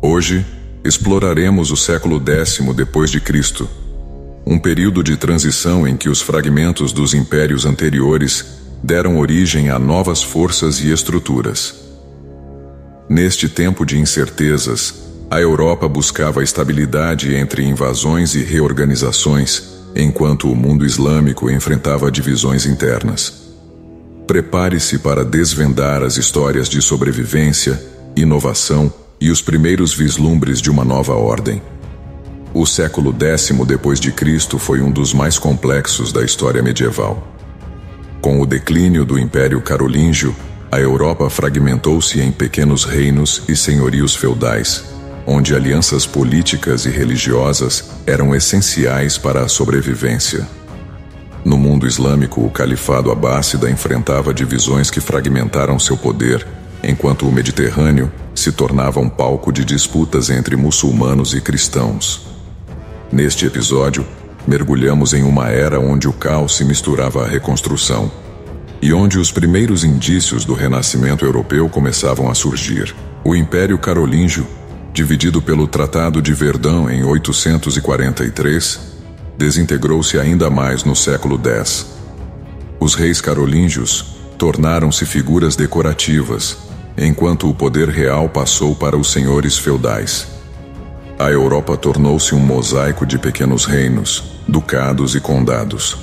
Hoje, exploraremos o século X depois de Cristo, um período de transição em que os fragmentos dos impérios anteriores deram origem a novas forças e estruturas. Neste tempo de incertezas, a Europa buscava estabilidade entre invasões e reorganizações, enquanto o mundo islâmico enfrentava divisões internas. Prepare-se para desvendar as histórias de sobrevivência, inovação e os primeiros vislumbres de uma nova ordem. O século X depois de Cristo foi um dos mais complexos da história medieval. Com o declínio do Império Carolíngio, a Europa fragmentou-se em pequenos reinos e senhorios feudais, onde alianças políticas e religiosas eram essenciais para a sobrevivência. No mundo islâmico, o Califado Abássida enfrentava divisões que fragmentaram seu poder, enquanto o Mediterrâneo se tornava um palco de disputas entre muçulmanos e cristãos. Neste episódio, mergulhamos em uma era onde o caos se misturava à reconstrução, e onde os primeiros indícios do renascimento europeu começavam a surgir. O Império Carolíngio, dividido pelo Tratado de Verdun em 843, desintegrou-se ainda mais no século X. Os reis carolíngios tornaram-se figuras decorativas, enquanto o poder real passou para os senhores feudais. A Europa tornou-se um mosaico de pequenos reinos, ducados e condados.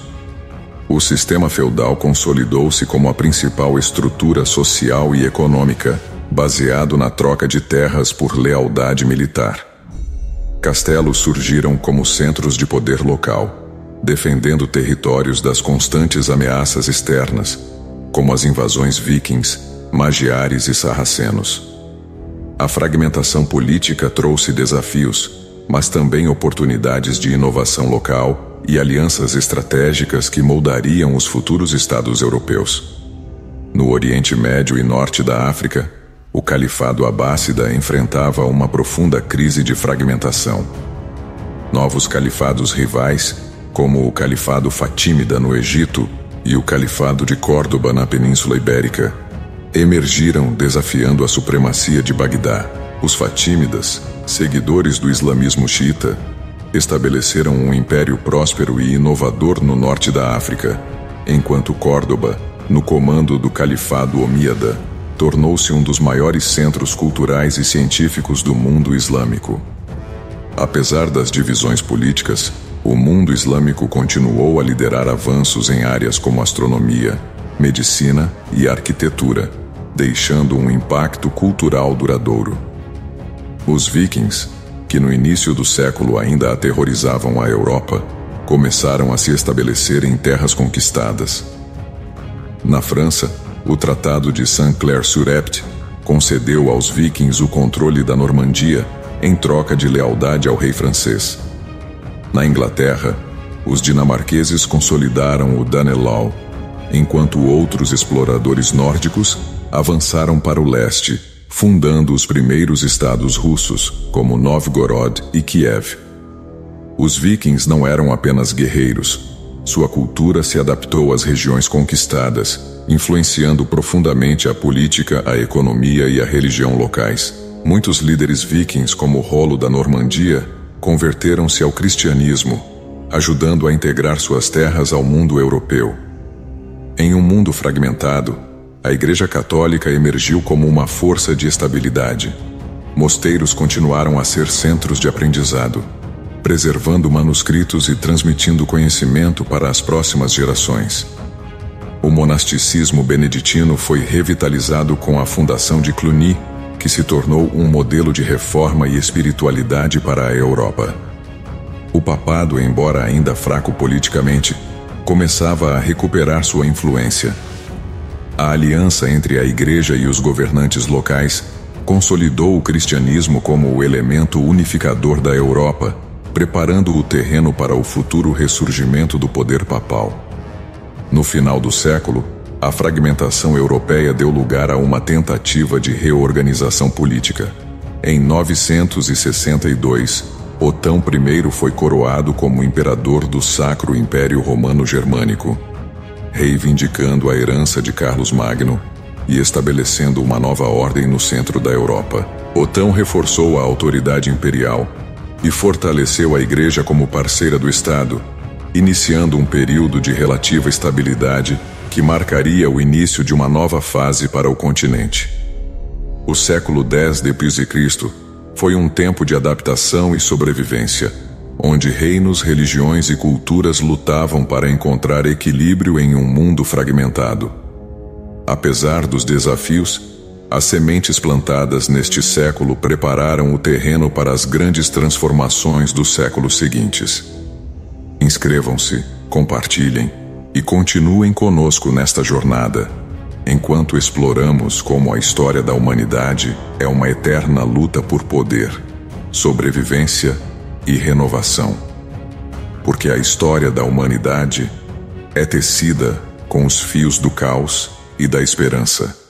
O sistema feudal consolidou-se como a principal estrutura social e econômica, baseado na troca de terras por lealdade militar. Castelos surgiram como centros de poder local, defendendo territórios das constantes ameaças externas, como as invasões vikings, magiares e sarracenos. A fragmentação política trouxe desafios, mas também oportunidades de inovação local e alianças estratégicas que moldariam os futuros estados europeus. No Oriente Médio e Norte da África, o Califado Abássida enfrentava uma profunda crise de fragmentação. Novos califados rivais, como o Califado Fatímida no Egito e o Califado de Córdoba na Península Ibérica, emergiram desafiando a supremacia de Bagdá. Os Fatímidas, seguidores do islamismo xiita, estabeleceram um império próspero e inovador no norte da África, enquanto Córdoba, no comando do Califado Omíada, tornou-se um dos maiores centros culturais e científicos do mundo islâmico. Apesar das divisões políticas, o mundo islâmico continuou a liderar avanços em áreas como astronomia, medicina e arquitetura, deixando um impacto cultural duradouro. Os vikings, que no início do século ainda aterrorizavam a Europa, começaram a se estabelecer em terras conquistadas. Na França, o Tratado de Saint-Clair-sur-Epte concedeu aos vikings o controle da Normandia em troca de lealdade ao rei francês. Na Inglaterra, os dinamarqueses consolidaram o Danelaw, enquanto outros exploradores nórdicos avançaram para o leste, fundando os primeiros estados russos, como Novgorod e Kiev. Os vikings não eram apenas guerreiros. Sua cultura se adaptou às regiões conquistadas, influenciando profundamente a política, a economia e a religião locais. Muitos líderes vikings, como Rollo da Normandia, converteram-se ao cristianismo, ajudando a integrar suas terras ao mundo europeu. Em um mundo fragmentado, a Igreja Católica emergiu como uma força de estabilidade. Mosteiros continuaram a ser centros de aprendizado, preservando manuscritos e transmitindo conhecimento para as próximas gerações. O monasticismo beneditino foi revitalizado com a fundação de Cluny, que se tornou um modelo de reforma e espiritualidade para a Europa. O papado, embora ainda fraco politicamente, começava a recuperar sua influência. A aliança entre a Igreja e os governantes locais consolidou o cristianismo como o elemento unificador da Europa, preparando o terreno para o futuro ressurgimento do poder papal. No final do século, a fragmentação europeia deu lugar a uma tentativa de reorganização política. Em 962, Otão I foi coroado como imperador do Sacro Império Romano Germânico, reivindicando a herança de Carlos Magno e estabelecendo uma nova ordem no centro da Europa. Otão reforçou a autoridade imperial e fortaleceu a Igreja como parceira do Estado, iniciando um período de relativa estabilidade que marcaria o início de uma nova fase para o continente. O século X d.C. foi um tempo de adaptação e sobrevivência, onde reinos, religiões e culturas lutavam para encontrar equilíbrio em um mundo fragmentado. Apesar dos desafios, as sementes plantadas neste século prepararam o terreno para as grandes transformações dos séculos seguintes. Inscrevam-se, compartilhem e continuem conosco nesta jornada, enquanto exploramos como a história da humanidade é uma eterna luta por poder, sobrevivência e renovação. Porque a história da humanidade é tecida com os fios do caos e da esperança.